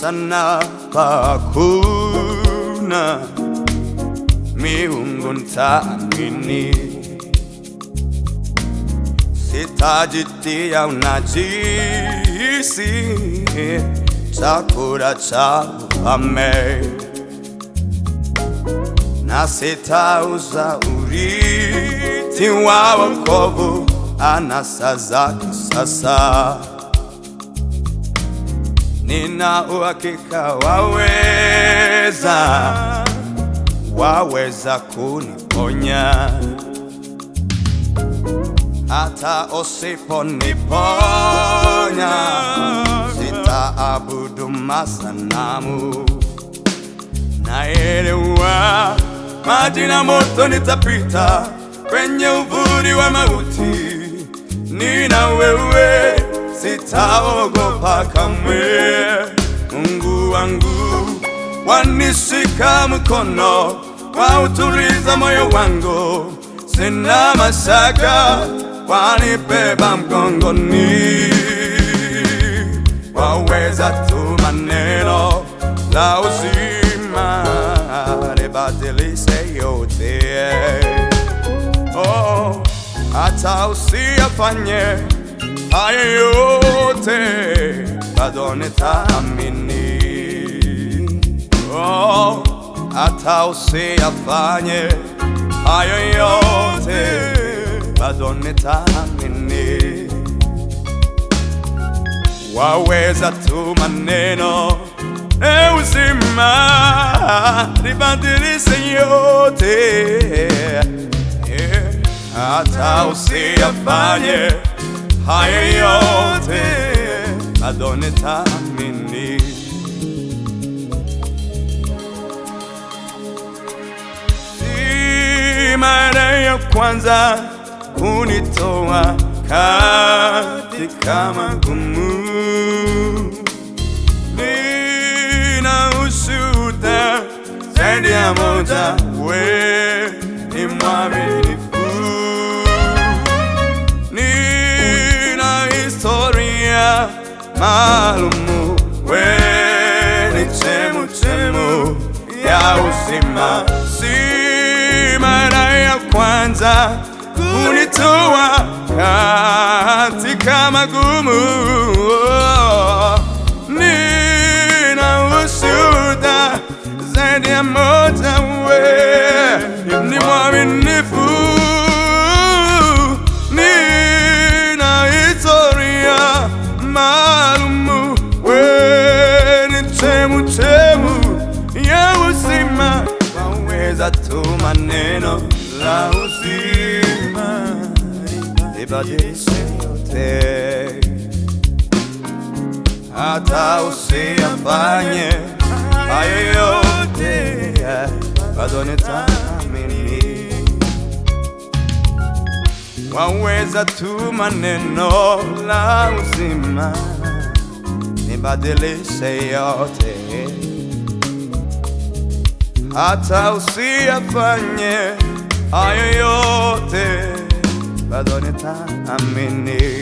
sana hakuna miungu nitaamini, sitajitia unajisi chakula cha ufalme, na sitauza urithi wa wokovu anasa za kisasa. Nina uhakika waweza kuniponya, hata usiponiponya sitaabudu masanamu. Naelewa maji na moto nitapita, kwenye uvuli wa mauti nina wewe, sitaogopa kamwe. Mungu wangu wanishika mkono, wautuliza moyo wangu, sina mashaka, wanibeba mgongoni. Waweza tu maneno la uzima libadilishe yote. Oh, hata usiyafanye haya yote, bado nitaamini. Oh, hata usiyafanye haya yote, bado nitaamini. Waweza tu maneno uzima libadilishe yote. Hata usiyafanye haya yote, bado nitaamini. Si mara ya kwanza kunitoa katika magumu, nina ushuhuda zaidi ya moja, wewe ni mwaminifu. Nina historia maalumu, wewe ni chemchemu ya uzima. Si mara ya kwanza kunitoa katika magumu, nina ushuhuda zaidi ya moja, wewe ni mwaminifu. Nina historia maalumu, wewe ni chemchemu ya uzima. Waweza tu maneno la uzima libadilishe yote, hata usiyafanye hayo yote, bado nitaamini. Waweza tu maneno la uzima libadilishe yote, hata usiyafanye hayo yote, bado nitaamini.